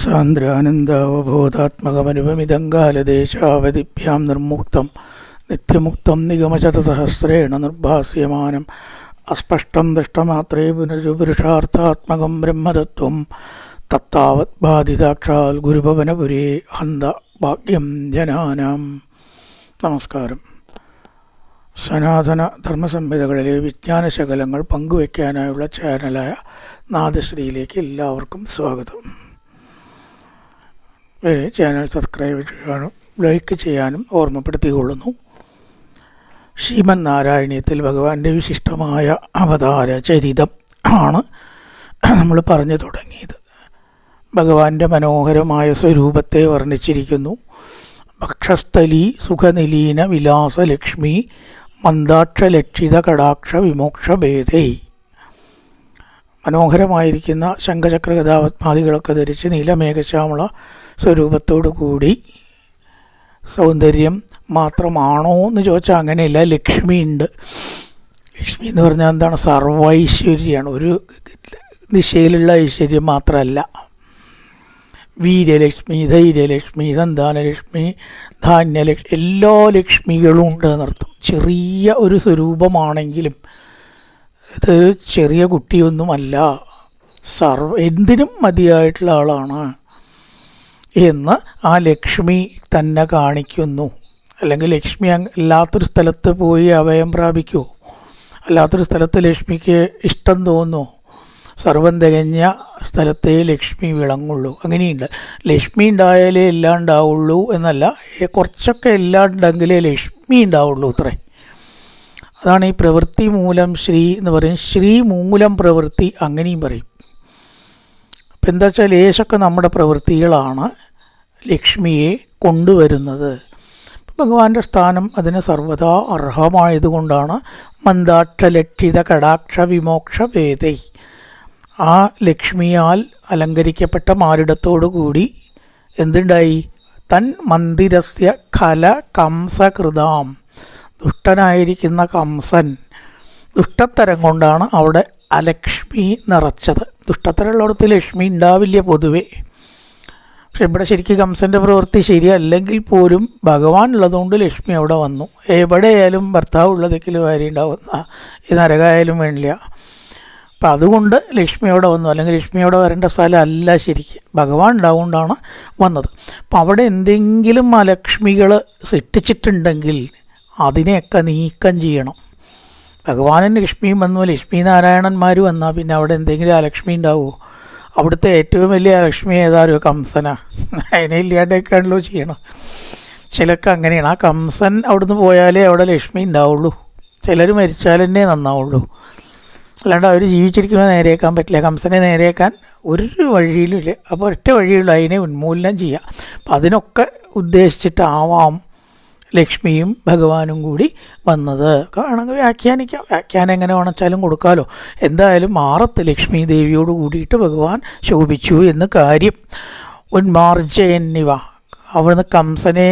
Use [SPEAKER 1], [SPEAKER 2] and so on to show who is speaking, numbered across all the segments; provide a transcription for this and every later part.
[SPEAKER 1] സാന്ദ്രാനന്ദാവബോധാത്മകമനുപമിതങ്കാലദേശാവതിഭ്യാം നിർമുക്തം നിത്യമുക്തം നിഗമശതസഹസ്രേണ നിർഭാസ്യമാനം അസ്പഷ്ടം ദൃഷ്ടമാത്രേ പുനരുപുരുഷാർത്ഥാത്മകം ബ്രഹ്മതത്വം തത്താവത് ബാധിതാക്ഷാൽ ഗുരുഭവനപുരേ ഹന്ത ഭാഗ്യം ജനാനാം. നമസ്കാരം. സനാതന ധർമ്മസംഹിതകളിലെ വിജ്ഞാനശകലങ്ങൾ പങ്കുവയ്ക്കാനായുള്ള ചാനലായ നാദശ്രീയിലേക്ക് എല്ലാവർക്കും സ്വാഗതം. ചാനൽ സബ്സ്ക്രൈബ് ചെയ്യാനും ലൈക്ക് ചെയ്യാനും ഓർമ്മപ്പെടുത്തിക്കൊള്ളുന്നു. ശ്രീമന്നാരായണീയത്തിൽ ഭഗവാന്റെ വിശിഷ്ടമായ അവതാര ചരിതം ആണ് നമ്മൾ പറഞ്ഞു തുടങ്ങിയത്. ഭഗവാന്റെ മനോഹരമായ സ്വരൂപത്തെ വർണ്ണിച്ചിരിക്കുന്നു. ഭക്ഷസ്ഥലി സുഖനിലീന വിലാസലക്ഷ്മി മന്ദാക്ഷലക്ഷിത കടാക്ഷ വിമോക്ഷഭേദൈ. മനോഹരമായിരിക്കുന്ന ശംഖചക്ര ഗദാപത്മാദികളൊക്കെ ധരിച്ച് നീലമേഘശ്യാമള സ്വരൂപത്തോടു കൂടി സൗന്ദര്യം മാത്രമാണോ എന്ന് ചോദിച്ചാൽ അങ്ങനെയല്ല. ലക്ഷ്മി ഉണ്ട്. ലക്ഷ്മി എന്ന് പറഞ്ഞാൽ എന്താണ്? സർവൈശ്വര്യമാണ്. ഒരു ദിശയിലുള്ള ഐശ്വര്യം മാത്രമല്ല. വീര്യലക്ഷ്മി, ധൈര്യലക്ഷ്മി, സന്താനലക്ഷ്മി, ധാന്യലക്ഷ്മി, എല്ലാ ലക്ഷ്മികളും ഉണ്ട് എന്നർത്ഥം. ചെറിയ ഒരു സ്വരൂപമാണെങ്കിലും ഇത് ചെറിയ കുട്ടിയൊന്നുമല്ല, എന്തിനും മതിയായിട്ടുള്ള ആളാണ് എന്ന് ആ ലക്ഷ്മി തന്നെ കാണിക്കുന്നു. അല്ലെങ്കിൽ ലക്ഷ്മി അല്ലാത്തൊരു സ്ഥലത്ത് പോയി അഭയം പ്രാപിക്കുമോ? അല്ലാത്തൊരു സ്ഥലത്ത് ലക്ഷ്മിക്ക് ഇഷ്ടം തോന്നുമോ? സർവം തികഞ്ഞ സ്ഥലത്തേ ലക്ഷ്മി വിളങ്ങുള്ളൂ. അങ്ങനെയുണ്ട്. ലക്ഷ്മി ഉണ്ടായാലേ എല്ലാം ഉണ്ടാവുള്ളൂ എന്നല്ല, കുറച്ചൊക്കെ എല്ലാം ഉണ്ടെങ്കിലേ ലക്ഷ്മി ഉണ്ടാവുള്ളൂ അത്രേ. അതാണ് ഈ പ്രവൃത്തി മൂലം ശ്രീ എന്ന് പറയും. ശ്രീ മൂലം പ്രവൃത്തി അങ്ങനെയും പറയും. അപ്പം എന്താ വെച്ചാൽ ലേശമൊക്കെ നമ്മുടെ പ്രവൃത്തികളാണ് ലക്ഷ്മിയെ കൊണ്ടുവരുന്നത്. ഭഗവാന്റെ സ്ഥാനം അതിന് സർവ്വതാ അർഹമായതുകൊണ്ടാണ് മന്ദാക്ഷലക്ഷിത കടാക്ഷ വിമോക്ഷ ഭേദൈ. ആ ലക്ഷ്മിയാൽ അലങ്കരിക്കപ്പെട്ട മാരിടത്തോടു കൂടി എന്തുണ്ടായി? തൻ മന്ദിരസ്യ ഖല കംസകൃതാം. ദുഷ്ടനായിരിക്കുന്ന കംസൻ ദുഷ്ടത്തരം കൊണ്ടാണ് അവിടെ അലക്ഷ്മി നിറച്ചത്. ദുഷ്ടത്തരമുള്ളിടത്ത് ലക്ഷ്മി ഉണ്ടാവില്ല പൊതുവേ. പക്ഷെ ഇവിടെ ശരിക്കും കംസൻ്റെ പ്രവൃത്തി ശരിയല്ലെങ്കിൽ പോലും ഭഗവാൻ ഉള്ളതുകൊണ്ട് ലക്ഷ്മി അവിടെ വന്നു. എവിടെയായാലും ഭർത്താവ് ഉള്ളതെങ്കിൽ ഭാര്യ ഉണ്ടാവുന്ന ഈ നരകായാലും വേണ്ടില്ല. അപ്പം അതുകൊണ്ട് ലക്ഷ്മി അവിടെ വന്നു. അല്ലെങ്കിൽ ലക്ഷ്മി അവിടെ വരേണ്ട സ്ഥലമല്ല ശരിക്ക്, ഭഗവാൻ ഉണ്ടാവുകൊണ്ടാണ് വന്നത്. അപ്പം അവിടെ എന്തെങ്കിലും അലക്ഷ്മികൾ സൃഷ്ടിച്ചിട്ടുണ്ടെങ്കിൽ അതിനെയൊക്കെ നീക്കം ചെയ്യണം. ഭഗവാനും ലക്ഷ്മിയും വന്നു, ലക്ഷ്മി നാരായണന്മാർ വന്നാൽ പിന്നെ അവിടെ എന്തെങ്കിലും അലക്ഷ്മി ഉണ്ടാവുമോ? അവിടുത്തെ ഏറ്റവും വലിയ ലക്ഷ്മി ഏതാരോ കംസനാ. അതിനെ ഇല്ലാണ്ടൊക്കെയാണല്ലോ ചെയ്യണം. ചിലർക്ക് അങ്ങനെയാണ്. ആ കംസൻ അവിടുന്ന് പോയാലേ അവിടെ ലക്ഷ്മി ഉണ്ടാവുള്ളൂ. ചിലർ മരിച്ചാൽ തന്നെ നന്നാവുള്ളൂ. അല്ലാണ്ട് അവർ ജീവിച്ചിരിക്കുമ്പോൾ നേരെയാക്കാൻ പറ്റില്ല. കംസനെ നേരെയാക്കാൻ ഒരു വഴിയിലും ഇല്ല. അപ്പോൾ ഒറ്റ വഴിയുള്ളൂ, അതിനെ ഉന്മൂലനം ചെയ്യുക. അപ്പം അതിനൊക്കെ ഉദ്ദേശിച്ചിട്ടാവാം ലക്ഷ്മിയും ഭഗവാനും കൂടി വന്നത്. വേണമെങ്കിൽ വ്യാഖ്യാനിക്കാം. വ്യാഖ്യാനം എങ്ങനെ വേണമെച്ചാലും കൊടുക്കാമല്ലോ. എന്തായാലും മാറത്ത് ലക്ഷ്മി ദേവിയോട് കൂടിയിട്ട് ഭഗവാൻ ശോഭിച്ചു എന്ന് കാര്യം. ഉന്മാർജ എന്നിവ അവിടുന്ന് കംസനെ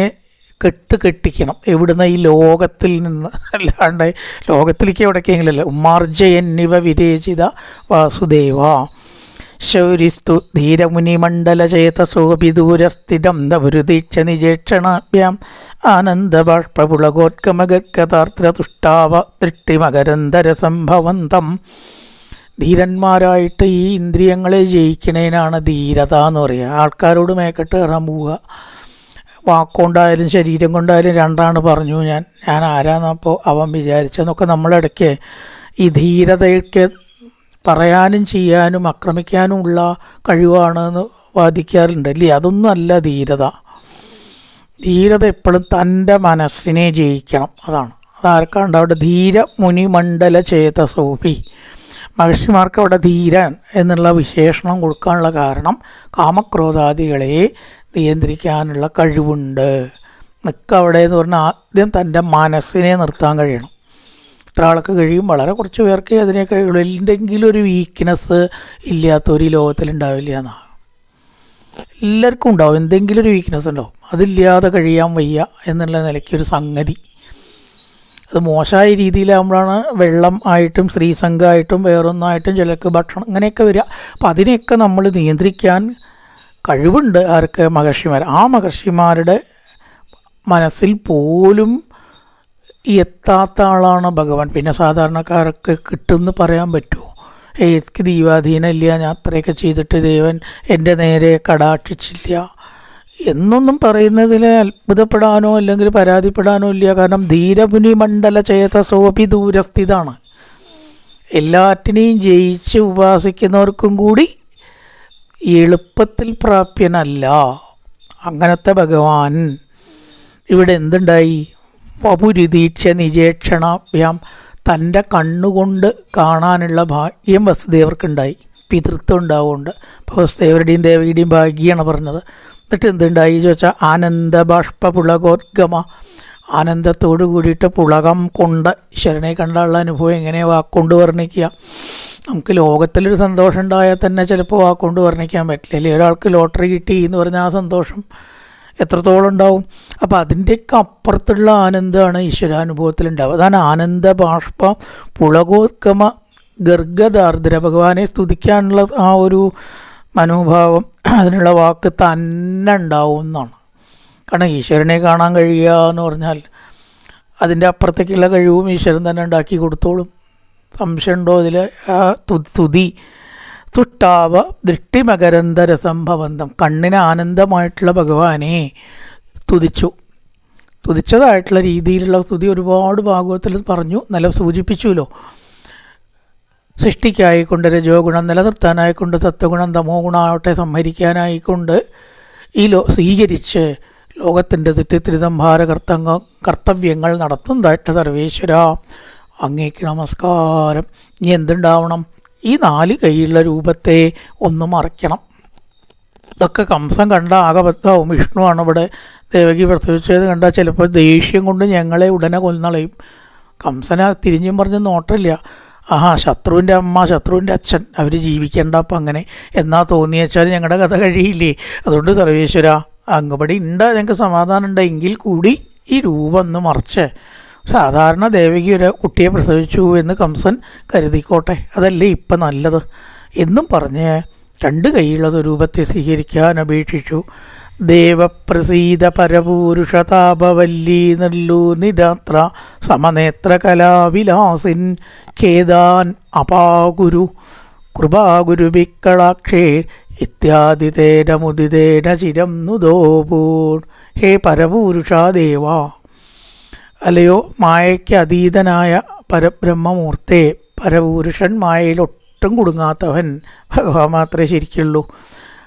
[SPEAKER 1] കെട്ടിക്കണം. എവിടുന്ന്? ഈ ലോകത്തിൽ നിന്ന്. അല്ലാണ്ട് ലോകത്തിലേക്ക് എവിടേക്കെങ്കിലല്ല. ഉമ്മാർജ എന്നിവ വിരചിത വാസുദേവ ശൗരിസ്തു ധീരമുനിമണ്ഡലചേതസോഭിദൂരസ്ഥിതം ദവരുദീക്ഷ നിജേക്ഷണാഭ്യാം ആനന്ദബാഷ്പുളകോത്കമഗർഗതാർത്രതുഷ്ടാവ ദൃഷ്ടിമകരന്തരസംഭവന്തം. ധീരന്മാരായിട്ട് ഈ ഇന്ദ്രിയങ്ങളെ ജയിക്കണേനാണ് ധീരത എന്ന് പറയുക. ആൾക്കാരോട് മേക്കെട്ട് കയറാൻ പോവുക. വാക്കുകൊണ്ടായാലും ശരീരം കൊണ്ടായാലും രണ്ടാണ് പറഞ്ഞു ഞാൻ ആരാന്നപ്പോൾ അവൻ വിചാരിച്ചെന്നൊക്കെ നമ്മളിടയ്ക്ക് ഈ ധീരതയ്ക്ക് പറയാനും ചെയ്യാനും ആക്രമിക്കാനുമുള്ള കഴിവാണെന്ന് വാദിക്കാറുണ്ട് അല്ലേ? അതൊന്നും അല്ല ധീരത. ധീരത എപ്പോഴും തൻ്റെ മനസ്സിനെ ജയിക്കണം. അതാർക്കാണ്ട് അവിടെ ധീര മുനിമണ്ഡല ചേതസോപി. മഹർഷിമാർക്ക് അവിടെ ധീരൻ എന്നുള്ള വിശേഷണം കൊടുക്കാനുള്ള കാരണം കാമക്രോധാദികളെ നിയന്ത്രിക്കാനുള്ള കഴിവുണ്ട്. നിൽക്കവിടെ എന്ന് പറഞ്ഞാൽ ആദ്യം തൻ്റെ മനസ്സിനെ നിർത്താൻ കഴിയണം. ഇത്ര ആൾക്ക് കഴിയും. വളരെ കുറച്ച് പേർക്ക് അതിനെ കഴിയുള്ളൂ. എന്തെങ്കിലും ഒരു വീക്ക്നെസ് ഇല്ലാത്തൊരു ലോകത്തിലുണ്ടാവില്ല എന്നാണ്. എല്ലാവർക്കും ഉണ്ടാവും, എന്തെങ്കിലും ഒരു വീക്ക്നെസ് ഉണ്ടാവും. അതില്ലാതെ കഴിയാൻ വയ്യ എന്നുള്ള നിലയ്ക്കൊരു സംഗതി. അത് മോശമായ രീതിയിലാകുമ്പോഴാണ് വെള്ളം ആയിട്ടും സ്ത്രീസംഘമായിട്ടും വേറൊന്നായിട്ടും ചിലർക്ക് ഭക്ഷണം അങ്ങനെയൊക്കെ വരിക. അപ്പം അതിനെയൊക്കെ നമ്മൾ നിയന്ത്രിക്കാൻ കഴിവുണ്ട് ആർക്ക്? മഹർഷിമാർ. ആ മഹർഷിമാരുടെ മനസ്സിൽ പോലും എത്താത്ത ആളാണ് ഭഗവാൻ. പിന്നെ സാധാരണക്കാർക്ക് കിട്ടുമെന്ന് പറയാൻ പറ്റുമോ? എനിക്ക് ദൈവാധീനം ഇല്ല, ഞാൻ അത്രയൊക്കെ ചെയ്തിട്ട് ദൈവൻ എൻ്റെ നേരെ കടാക്ഷിച്ചില്ല എന്നൊന്നും പറയുന്നതിൽ അത്ഭുതപ്പെടാനോ അല്ലെങ്കിൽ പരാതിപ്പെടാനോ ഇല്ല. കാരണം ധീരമുനി മണ്ഡല ചേതസോപി ദൂരസ്ഥിതാണ്. എല്ലാറ്റിനെയും ജയിച്ച് ഉപാസിക്കുന്നവർക്കും കൂടി എളുപ്പത്തിൽ പ്രാപ്യനല്ല. അങ്ങനത്തെ ഭഗവാൻ ഇവിടെ എന്തുണ്ടായി? വപുരുദീക്ഷ നിജേക്ഷണാഭ്യാം, തൻ്റെ കണ്ണുകൊണ്ട് കാണാനുള്ള ഭാഗ്യം വസുദേവർക്കുണ്ടായി. പിതൃത്വം ഉണ്ടാവുകൊണ്ട്. അപ്പോൾ വസുദേവരുടെയും ദേവകിയുടെയും ഭാഗ്യമാണ് പറഞ്ഞത്. എന്നിട്ട് എന്തുണ്ടായി ചോദിച്ചാൽ ആനന്ദ ബാഷ്പ പുളകോദ്ഗമ, ആനന്ദത്തോട് കൂടിയിട്ട് പുളകം കൊണ്ട് ഈശ്വരനെ കണ്ടുള്ള അനുഭവം എങ്ങനെ വാക്കൊണ്ട് വർണ്ണിക്കുക? നമുക്ക് ലോകത്തിലൊരു സന്തോഷം ഉണ്ടായാൽ തന്നെ ചിലപ്പോൾ വാക്കൊണ്ട് വർണ്ണിക്കാൻ പറ്റില്ല. അല്ലെങ്കിൽ ഒരാൾക്ക് ലോട്ടറി കിട്ടി എന്ന് പറഞ്ഞാൽ ആ സന്തോഷം എത്രത്തോളം ഉണ്ടാവും? അപ്പോൾ അതിൻ്റെയൊക്കെ അപ്പുറത്തുള്ള ആനന്ദമാണ് ഈശ്വരാനുഭവത്തിലുണ്ടാവുക. അതാണ് ആനന്ദ ബാഷ്പ പുളകോദ്ഗമ ഗർഗദാർദ്ര. ഭഗവാനെ സ്തുതിക്കാനുള്ള ആ ഒരു മനോഭാവം, അതിനുള്ള വാക്ക് തന്നെ ഉണ്ടാവും എന്നാണ്. കാരണം ഈശ്വരനെ കാണാൻ കഴിയുക എന്ന് പറഞ്ഞാൽ അതിൻ്റെ അപ്പുറത്തേക്കുള്ള കഴിവും ഈശ്വരൻ തന്നെ ഉണ്ടാക്കി കൊടുത്തോളും. സംശയമുണ്ടോ അതിൽ? തുതി തുഷ്ടാവ ദൃഷ്ടിമകരന്തര സംഭവന്തം, കണ്ണിന് ആനന്ദമായിട്ടുള്ള ഭഗവാനെ സ്തുതിച്ചു. സ്തുതിച്ചതായിട്ടുള്ള രീതിയിലുള്ള സ്തുതി ഒരുപാട് ഭാഗവത്തിൽ പറഞ്ഞു, നല്ല സൂചിപ്പിച്ചുല്ലോ. സൃഷ്ടിക്കായിക്കൊണ്ട് രജോ ഗുണം, നിലനിർത്താനായിക്കൊണ്ട് സത്വഗുണം, തമോ ഗുണമാവട്ടെ സംഹരിക്കാനായിക്കൊണ്ട് ഈ സ്വീകരിച്ച് ലോകത്തിൻ്റെ തെറ്റിത്രിതംഭാര കർത്തവ്യങ്ങൾ നടത്തുന്നതായിട്ട് സർവേശ്വര അങ്ങേക്ക് നമസ്കാരം. ഇനി എന്തുണ്ടാവണം? ഈ 4 കൈയുള്ള രൂപത്തെ ഒന്ന് മറയ്ക്കണം. ഇതൊക്കെ കംസൻ കണ്ട ആകബദ്ധാവും. വിഷ്ണുവാണ് ഇവിടെ ദേവകി പ്രസവിച്ചത് കണ്ടാൽ ചിലപ്പോൾ ദേഷ്യം കൊണ്ട് ഞങ്ങളെ ഉടനെ കൊന്നളയും. കംസനെ തിരിഞ്ഞും പറഞ്ഞ് നോട്ടില്ല. ശത്രുവിൻ്റെ അമ്മ, ശത്രുവിൻ്റെ അച്ഛൻ, അവർ ജീവിക്കേണ്ട. അപ്പം അങ്ങനെ എന്നാ തോന്നിയച്ചാൽ ഞങ്ങളുടെ കഥ കഴിയില്ലേ? അതുകൊണ്ട് സർവേശ്വര അങ്ങപടി ഉണ്ട്, ഞങ്ങൾക്ക് സമാധാനം ഉണ്ട്. എങ്കിൽ കൂടി ഈ രൂപം ഒന്ന് മറച്ച് സാധാരണ ദേവകി ഒരു കുട്ടിയെ പ്രസവിച്ചു എന്ന് കംസൻ കരുതിക്കോട്ടെ, അതല്ലേ ഇപ്പം നല്ലത് എന്നും പറഞ്ഞ് 2 കൈയുള്ള രൂപത്തെ സ്വീകരിക്കാൻ അപേക്ഷിച്ചു. ദേവപ്രസീത പരപൂരുഷതാപവല്ലീ നിർലൂനിദാത്ര സമനേത്ര കലാവിലാസിൻ ഖേദാൻ അപാഗുരു കൃപാഗുരുവിക്കളാക്ഷേ ഇത്യാദിതേന മുദിതേന ചിരം നുദോപൂർ. ഹേ പരപൂരുഷാദേവ, അല്ലയോ മായയ്ക്ക് അതീതനായ പരബ്രഹ്മമൂർത്തേ, പരപൂരുഷൻ, മായയിലൊട്ടും കുടുങ്ങാത്തവൻ ഭഗവാൻ മാത്രമേ ശരിക്കുള്ളൂ.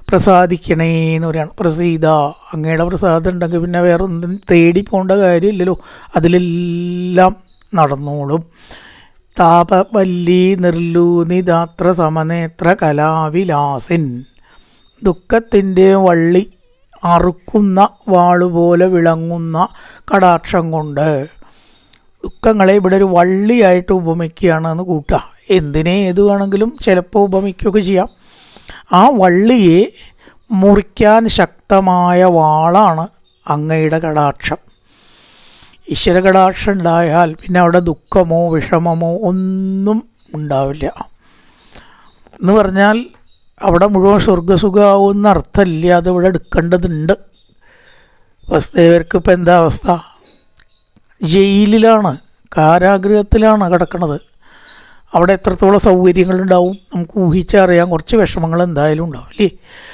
[SPEAKER 1] പ്രസാദിക്കണേ എന്ന് പറയാണ്. പ്രസീത, അങ്ങയുടെ പ്രസാദം ഉണ്ടെങ്കിൽ പിന്നെ വേറെ ഒന്നും തേടി പോകേണ്ട കാര്യമില്ലല്ലോ, അതിലെല്ലാം നടന്നോളും. താപവല്ലി നിർലൂനിദാത്ര സമനേത്ര കലാവിലാസിൻ, ദുഃഖത്തിൻ്റെ വള്ളി അറുക്കുന്ന വാളുപോലെ വിളങ്ങുന്ന കടാക്ഷം കൊണ്ട് ദുഃഖങ്ങളെ ഇവിടെ ഒരു വള്ളിയായിട്ട് ഉപമിക്കുകയാണെന്ന് കൂട്ടുക. എന്തിനെ ഏത് വേണമെങ്കിലും ചിലപ്പോൾ ഉപമിക്കുകയൊക്കെ ചെയ്യാം. ആ വള്ളിയെ മുറിക്കാൻ ശക്തമായ വാളാണ് അങ്ങയുടെ കടാക്ഷം. ഈശ്വര കടാക്ഷം ഉണ്ടായാൽ പിന്നെ അവിടെ ദുഃഖമോ വിഷമമോ ഒന്നും ഉണ്ടാവില്ല. എന്ന് പറഞ്ഞാൽ അവിടെ മുഴുവൻ സ്വർഗസുഖമാവുന്ന അർത്ഥമില്ല, അതിവിടെ എടുക്കേണ്ടതുണ്ട്. വസുദേവർക്ക് ഇപ്പം എന്താ അവസ്ഥ? ജയിലിലാണ്, കാരാഗൃഹത്തിലാണ് കിടക്കുന്നത്. അവിടെ എത്രത്തോളം സൗകര്യങ്ങളുണ്ടാവും നമുക്ക് ഊഹിച്ചറിയാം. കുറച്ച് വിഷമങ്ങൾ എന്തായാലും ഉണ്ടാവും അല്ലേ?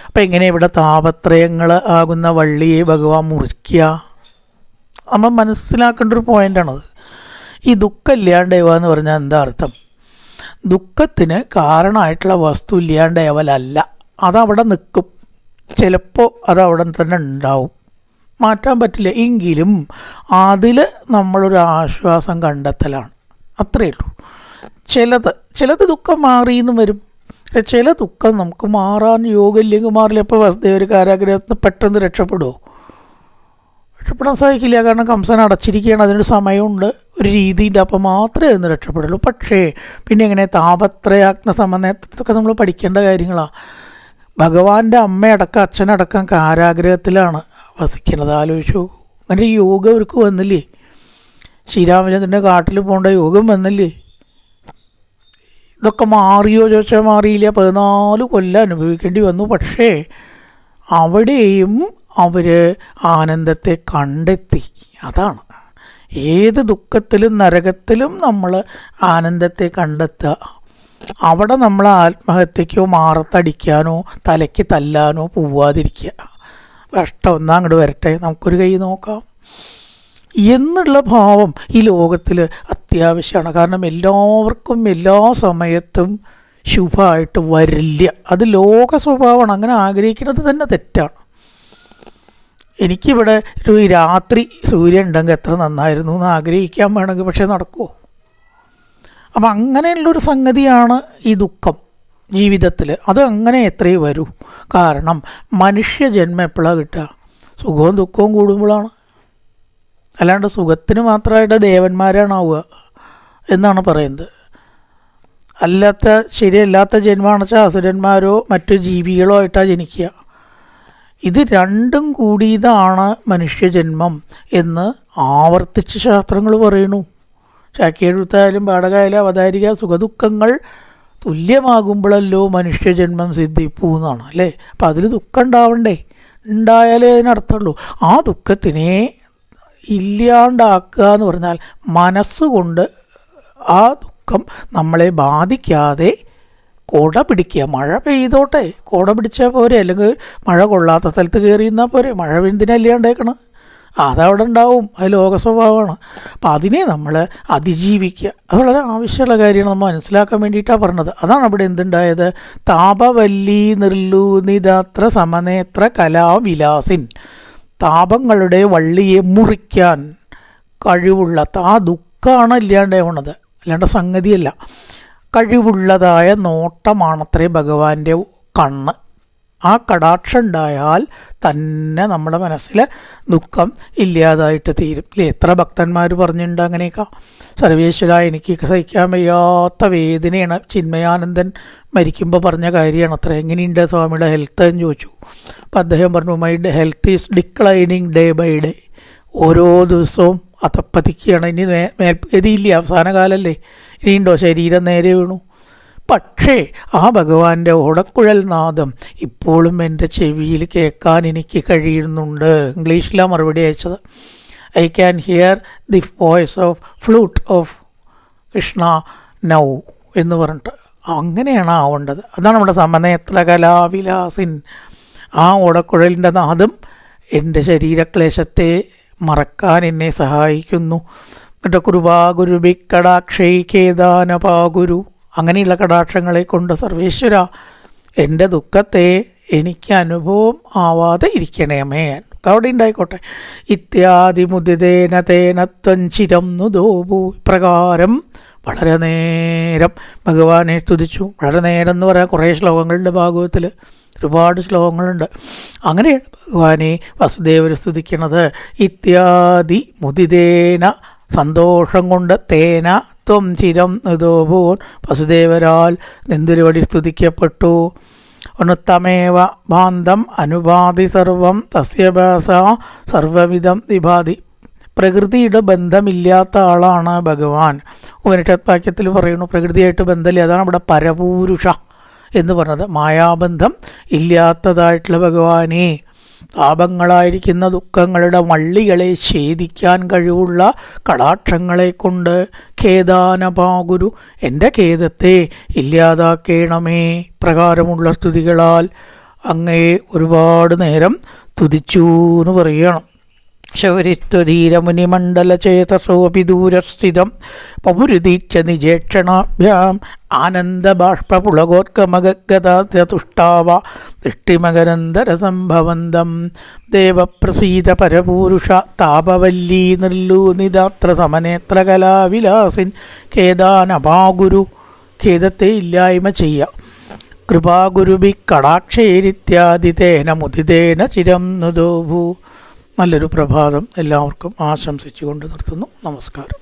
[SPEAKER 1] അപ്പം എങ്ങനെ ഇവിടെ താപത്രയങ്ങൾ ആകുന്ന വള്ളിയെ ഭഗവാൻ മുറിക്കുക? നമ്മൾ മനസ്സിലാക്കേണ്ട ഒരു പോയിൻ്റാണത്. ഈ ദുഃഖം ഇല്ലാണ്ടാവുക എന്ന് പറഞ്ഞാൽ എന്താ അർത്ഥം? ദുഃഖത്തിന് കാരണമായിട്ടുള്ള വസ്തു ഇല്ലാണ്ടാവലല്ല, അതവിടെ നിൽക്കും. ചിലപ്പോൾ അതവിടെ തന്നെ ഉണ്ടാവും, മാറ്റാൻ പറ്റില്ല. എങ്കിലും അതിൽ നമ്മളൊരു ആശ്വാസം കണ്ടെത്തലാണ്, അത്രയേ ഉള്ളൂ. ചിലത് ദുഃഖം മാറിയെന്നും വരും. പക്ഷെ ചില ദുഃഖം നമുക്ക് മാറാൻ യോഗമില്ലെങ്കിൽ മാറില്ല. ഇപ്പോൾ വസുദേവ ഒരു കാരാഗ്രഹത്തിന് പെട്ടെന്ന് രക്ഷപ്പെടുമോ? രക്ഷപ്പെടാൻ സാധിക്കില്ല. കാരണം കംസൻ അടച്ചിരിക്കുകയാണ്, അതിനൊരു സമയമുണ്ട്, ഒരു രീതിയുണ്ട്. അപ്പോൾ മാത്രമേ അതിന് രക്ഷപ്പെടുള്ളൂ. പക്ഷേ പിന്നെ എങ്ങനെ താപത്രയാഗ്ന സമനേത്രത്തൊക്കെ നമ്മൾ പഠിക്കേണ്ട കാര്യങ്ങളാണ്. ഭഗവാന്റെ അമ്മയടക്കം അച്ഛനടക്കം കാരാഗ്രഹത്തിലാണ് വസിക്കുന്നത്. ആലോചിച്ചു. അങ്ങനെ യോഗം അവർക്ക് വന്നില്ലേ? ശ്രീരാമചന്ദ്രൻ്റെ കാട്ടിൽ പോകേണ്ട യോഗം വന്നില്ലേ? ഇതൊക്കെ മാറിയോ ചോദിച്ചാൽ മാറിയില്ല. 14 കൊല്ലം അനുഭവിക്കേണ്ടി വന്നു. പക്ഷേ അവിടെയും അവർ ആനന്ദത്തെ കണ്ടെത്തി. അതാണ് ഏത് ദുഃഖത്തിലും നരകത്തിലും നമ്മൾ ആനന്ദത്തെ കണ്ടെത്തുക. അവിടെ നമ്മൾ ആത്മഹത്യക്കോ മാറത്തടിക്കാനോ തലയ്ക്ക് തല്ലാനോ പോവാതിരിക്കുക. കഷ്ടം ഒന്നാ അങ്ങോട്ട് വരട്ടെ, നമുക്കൊരു കൈ നോക്കാം എന്നുള്ള ഭാവം ഈ ലോകത്തിൽ അത്യാവശ്യമാണ്. കാരണം എല്ലാവർക്കും എല്ലാ സമയത്തും ശുഭമായിട്ട് വരില്ല. അത് ലോക സ്വഭാവമാണ്. അങ്ങനെ ആഗ്രഹിക്കുന്നത് തന്നെ തെറ്റാണ്. എനിക്കിവിടെ ഒരു രാത്രി സൂര്യൻ ഉണ്ടെങ്കിൽ എത്ര നന്നായിരുന്നു എന്ന് ആഗ്രഹിക്കാൻ വേണമെങ്കിൽ, പക്ഷേ നടക്കുമോ? അപ്പം അങ്ങനെയുള്ളൊരു സംഗതിയാണ് ഈ ദുഃഖം ജീവിതത്തിൽ. അത് അങ്ങനെ എത്രയേ വരൂ. കാരണം മനുഷ്യജന്മം എപ്പോഴാണ് കിട്ടുക? സുഖവും ദുഃഖവും കൂടുമ്പോഴാണ്. അല്ലാണ്ട് സുഖത്തിന് മാത്രമായിട്ട് ദേവന്മാരാണാവുക എന്നാണ് പറയുന്നത്. ശരിയല്ലാത്ത ജന്മമാണെന്ന് വെച്ചാൽ അസുരന്മാരോ മറ്റു ജീവികളോ ആയിട്ടാണ് ജനിക്കുക. ഇത് രണ്ടും കൂടിയതാണ് മനുഷ്യജന്മം എന്ന് ആവർത്തിച്ച് ശാസ്ത്രങ്ങൾ പറയുന്നു. ശാക്യയെഴുത്തായാലും പാഠകായാലും അവതാരിക സുഖദുഃഖങ്ങൾ തുല്യമാകുമ്പോഴല്ലോ മനുഷ്യജന്മം സിദ്ധിപ്പൂ എന്നാണ് അല്ലേ. അപ്പം അതിൽ ദുഃഖം ഉണ്ടാവണ്ടേ? ഉണ്ടായാലേ അതിനർത്ഥമുള്ളൂ. ആ ദുഃഖത്തിനെ ഇല്ലാണ്ടാക്കുക എന്ന് പറഞ്ഞാൽ മനസ്സുകൊണ്ട് ആ ദുഃഖം നമ്മളെ ബാധിക്കാതെ കുട പിടിക്കുക. മഴ പെയ്തോട്ടെ, കുട പിടിച്ചാൽ പോരെ. അല്ലെങ്കിൽ മഴ കൊള്ളാത്ത സ്ഥലത്ത് കയറി നിന്നാൽ പോരെ. മഴ എന്തിനല്ലാണ്ടേക്കണം? അതവിടെ ഉണ്ടാവും. അത് ലോക സ്വഭാവമാണ്. അപ്പം അതിനെ നമ്മൾ അതിജീവിക്കുക. അത് വളരെ ആവശ്യമുള്ള കാര്യമാണ്. നമ്മൾ മനസ്സിലാക്കാൻ വേണ്ടിയിട്ടാണ് പറഞ്ഞത്. അതാണ് അവിടെ എന്തുണ്ടായത്? താപവല്ലി നിർലൂനിതാത്ര സമനേത്ര കലാവിലാസിൻ. താപങ്ങളുടെ വള്ളിയെ മുറിക്കാൻ കഴിവുള്ള ആ ദുഃഖമാണ് ഇല്ലാണ്ടാവുന്നത്, അല്ലാണ്ട് സംഗതിയല്ല. കഴിവുള്ളതായ നോട്ടമാണത്രേ ഭഗവാന്റെ കണ്ണ്. ആ കടാക്ഷം ഉണ്ടായാൽ തന്നെ നമ്മുടെ മനസ്സിലെ ദുഃഖം ഇല്ലാതായിട്ട് തീരും. ഇല്ലേ? എത്ര ഭക്തന്മാർ പറഞ്ഞിട്ടുണ്ട് അങ്ങനെയൊക്കെ. സർവേശ്വര, എനിക്ക് സഹിക്കാൻ വയ്യാത്ത വേദനയാണ്. ചിന്മയാനന്ദൻ മരിക്കുമ്പോൾ പറഞ്ഞ കാര്യമാണ് അത്ര. എങ്ങനെയുണ്ട് സ്വാമിയുടെ ഹെൽത്ത് എന്ന് ചോദിച്ചു. അപ്പം അദ്ദേഹം പറഞ്ഞു, my health is declining day by day. ഓരോ ദിവസവും അതപ്പതിക്കുകയാണ്. ഇനി മേൽഗതിയില്ല, അവസാന കാലമല്ലേ. ഇനിയുണ്ടോ? ശരീരം നേരെ വീണു. പക്ഷേ ആ ഭഗവാന്റെ ഓടക്കുഴൽ നാദം ഇപ്പോഴും എൻ്റെ ചെവിയിൽ കേൾക്കാൻ എനിക്ക് കഴിയുന്നുണ്ട്. ഇംഗ്ലീഷിലാണ് മറുപടി അയച്ചത്. I can hear the voice of flute of Krishna now എന്ന് പറഞ്ഞിട്ട്. അങ്ങനെയാണ് ആവേണ്ടത്. അതാണ് നമ്മുടെ സമനേത്ര കലാവിലാസിൻ. ആ ഓടക്കുഴലിൻ്റെ നാദം എൻ്റെ ശരീരക്ലേശത്തെ മറക്കാൻ എന്നെ സഹായിക്കുന്നു. എന്നിട്ട് കുരുവാഗുരുബി കടാക്ഷൈകേദാനപാഗുരു. അങ്ങനെയുള്ള കടാക്ഷങ്ങളെ കൊണ്ട് സർവേശ്വര, എൻ്റെ ദുഃഖത്തെ എനിക്ക് അനുഭവം ആവാതെ ഇരിക്കണമേ. അവിടെ ഉണ്ടായിക്കോട്ടെ. ഇത്യാദി മുദിതേന തേന ത്വഞ്ചിരം നുദോപു. ഇപ്രകാരം വളരെ നേരം ഭഗവാനെ സ്തുതിച്ചു. വളരെ നേരം എന്ന് പറയാൻ കുറേ ശ്ലോകങ്ങളുണ്ട് ഭാഗവതത്തിൽ, ഒരുപാട് ശ്ലോകങ്ങളുണ്ട്. അങ്ങനെയാണ് ഭഗവാനെ വസുദേവർ സ്തുതിക്കുന്നത്. ഇത്യാദി മുദിതേന, സന്തോഷം കൊണ്ട്, തേന ത്വം ചിരം നുദോഭൂൻ, വസുദേവരാൽ നെന്തിരുവടി സ്തുതിക്കപ്പെട്ടു. തമേവ ഭാന്തം അനുപാതി സർവം തസ്യഭാസ സർവവിധം വിഭാതി. പ്രകൃതിയുടെ ബന്ധമില്ലാത്ത ആളാണ് ഭഗവാൻ. ഉപനിഷത് വാക്യത്തിൽ പറയുന്നു പ്രകൃതിയായിട്ട് ബന്ധമില്ല. അതാണ് ഇവിടെ പരപൂരുഷ എന്ന് പറഞ്ഞത്. മായാബന്ധം ഇല്ലാത്തതായിട്ടുള്ള ഭഗവാനെ, താപങ്ങളായിരിക്കുന്ന ദുഃഖങ്ങളുടെ വള്ളികളെ ഛേദിക്കാൻ കഴിവുള്ള കടാക്ഷങ്ങളെ കൊണ്ട് ഖേദാനപാഗുരു, എൻ്റെ ഖേദത്തെ ഇല്ലാതാക്കേണമേ. പ്രകാരമുള്ള സ്തുതികളാൽ അങ്ങയെ ഒരുപാട് നേരം തുതിച്ചു എന്ന് പറയുകയാണ്. ശൗരിത്വധീരമുനിമണ്ഡലചേതസോപി ദൂരസ്ഥിതം പപുരുദീച്ച നിജേക്ഷണാഭ്യാം ആനന്ദബാഷ്പുളകോത്കമഗദ്ഗതാതുഷ്ടാവ ദൃഷ്ടിമകരന്തരസംഭവന്തം ദേവപ്രസീത പരപൂരുഷ താപവല്ലീ നിർലൂനിതാത്ര സമനേത്ര കലാവിലാസിൻ ഖേദാനപാഗുരു. ഖേദത്തെ ഇല്ലായ്മ ചെയ്യുക. കൃപാഗുരുബി കടാക്ഷേരിത്യാദി തേന മുദിതേന ചിരം നുദോഭൂ. നല്ലൊരു പ്രഭാതം എല്ലാവർക്കും ആശംസിച്ചുകൊണ്ട് നിർത്തുന്നു. നമസ്കാരം.